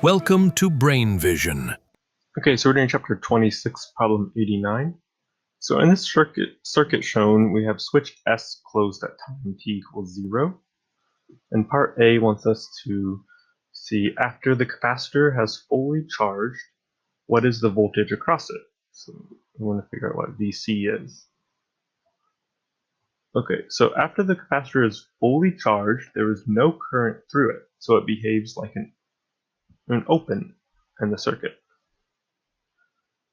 Welcome to Brain Vision. Okay, so we're doing chapter 26, problem 89. So in this circuit shown, we have switch S closed at time t equals 0. And part A wants us to see after the capacitor has fully charged, what is the voltage across it? So we want to figure out what VC is. Okay, so after the capacitor is fully charged, there is no current through it, so it behaves like an open in the circuit.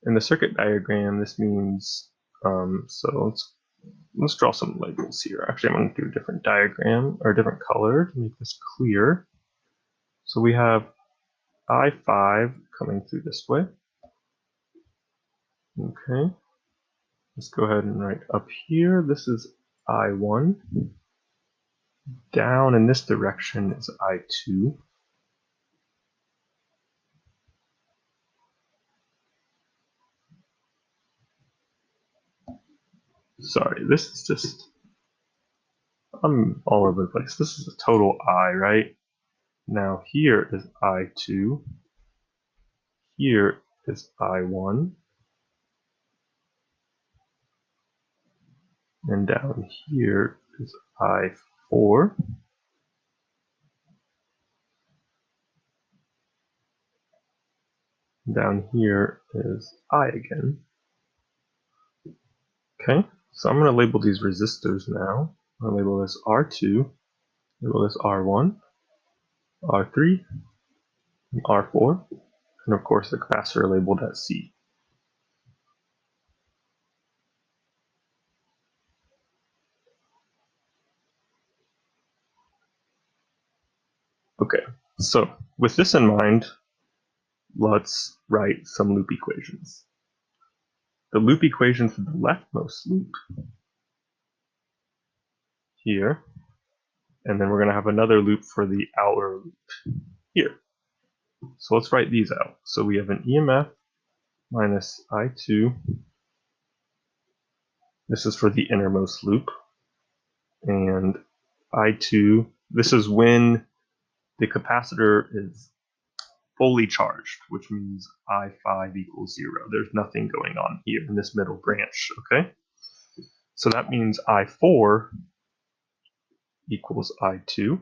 In the circuit diagram, this means, so let's draw some labels here. Actually, I'm going to do a different diagram, or a different color to make this clear. So we have I5 coming through this way. Okay, let's go ahead and write up here. This is I1. Down in this direction is I2. Sorry, this is just, I'm all over the place. This is a total I, right? Now here is I2. Here is I1. And down here is I4. Down here is I again. Okay, so I'm going to label these resistors now. I'm going to label this R2, label this R1, R3, and R4, and of course the capacitor labeled as C. Okay, so with this in mind, let's write some loop equations. The loop equation for the leftmost loop here, and then we're going to have another loop for the outer loop here. So let's write these out. So we have an EMF minus I2. This is for the innermost loop. And I2, this is when the capacitor is fully charged, which means I5 equals 0. There's nothing going on here in this middle branch, okay? So that means I4 equals I2.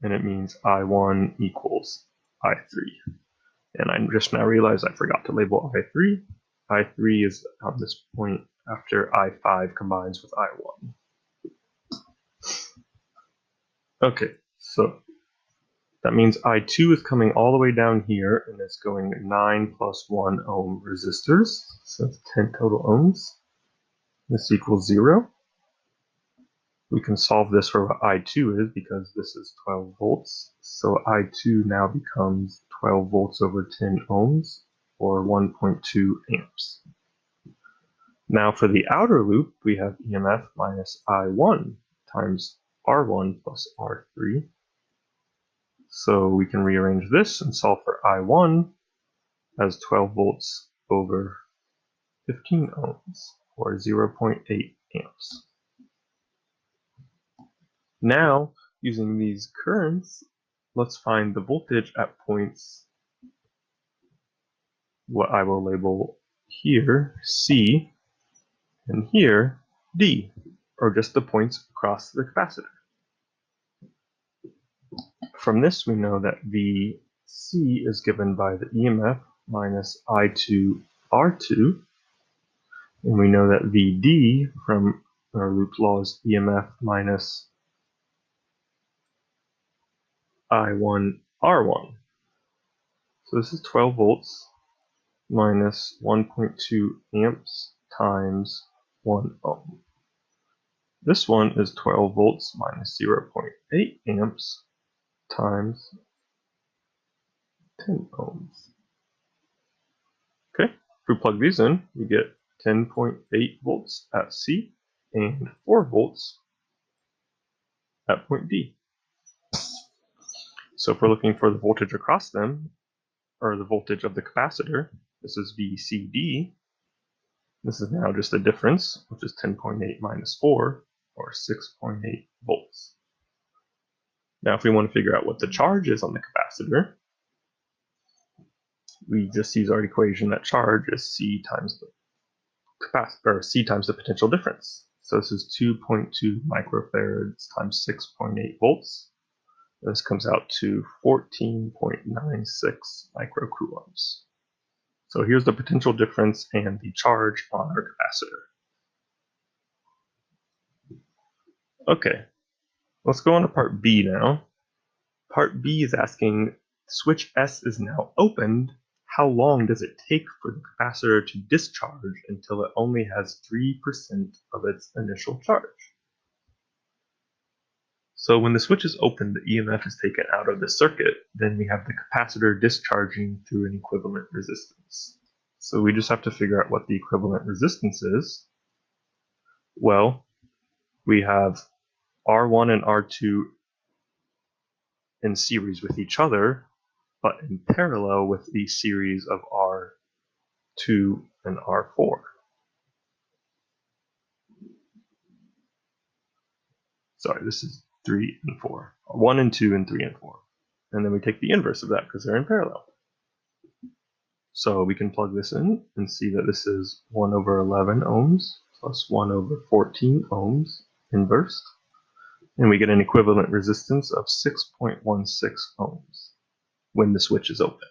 And it means I1 equals I3. And I just now realized I forgot to label I3. I3 is on this point after I5 combines with I1. Okay, so that means I2 is coming all the way down here, and it's going 9 plus 1 ohm resistors, so it's 10 total ohms. This equals 0. We can solve this for what I2 is because this is 12 volts. So I2 now becomes 12 volts over 10 ohms, or 1.2 amps. Now for the outer loop, we have EMF minus I1 times R1 plus R3. So we can rearrange this and solve for I1 as 12 volts over 15 ohms, or 0.8 amps. Now, using these currents, let's find the voltage at points, what I will label here C, and here D, or just the points across the capacitor. From this, we know that VC is given by the EMF minus I2 R2, and we know that VD from our loop law is EMF minus I1 R1. So this is 12 volts minus 1.2 amps times 1 ohm. This one is 12 volts minus 0.8 amps times 10 ohms. Okay, if we plug these in, we get 10.8 volts at C and 4 volts at point D. So if we're looking for the voltage across them, or the voltage of the capacitor, this is VCD. This is now just the difference, which is 10.8 minus 4, or 6.8 volts. Now, if we want to figure out what the charge is on the capacitor, we just use our equation that charge is C times the capacitor, or C times the potential difference. So this is 2.2 microfarads times 6.8 volts. This comes out to 14.96 microcoulombs. So here's the potential difference and the charge on our capacitor. Okay, let's go on to part B now. Part B is asking, switch S is now opened. How long does it take for the capacitor to discharge until it only has 3% of its initial charge? So when the switch is open, the EMF is taken out of the circuit. Then we have the capacitor discharging through an equivalent resistance. So we just have to figure out what the equivalent resistance is. Well, we have R1 and R2 in series with each other, but in parallel with the series of R2 and R4. Sorry, this is 3 and 4. 1 and 2 and 3 and 4. And then we take the inverse of that because they're in parallel. So we can plug this in and see that this is 1 over 11 ohms plus 1 over 14 ohms inverse. And we get an equivalent resistance of 6.16 ohms when the switch is open.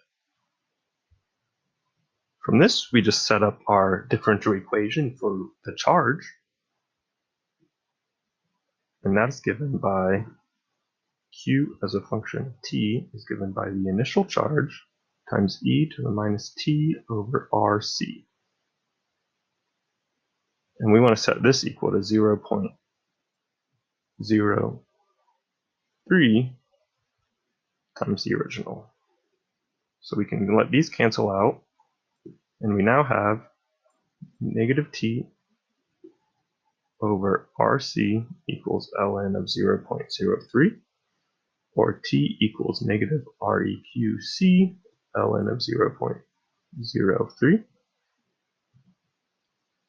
From this, we just set up our differential equation for the charge. And that's given by Q as a function of t is given by the initial charge times e to the minus t over RC. And we want to set this equal to 0.03 times the original. So we can let these cancel out, and we now have negative t over RC equals ln of 0.03, or t equals negative REQC ln of 0.03.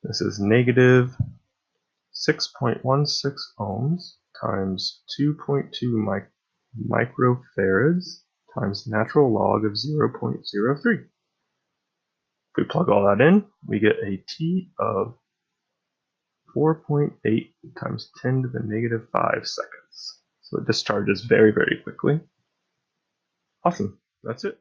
This is negative 6.16 ohms times 2.2 microfarads times natural log of 0.03. If we plug all that in, we get a t of 4.8 times 10 to the negative 5 seconds. So it discharges very, very quickly. Awesome. That's it.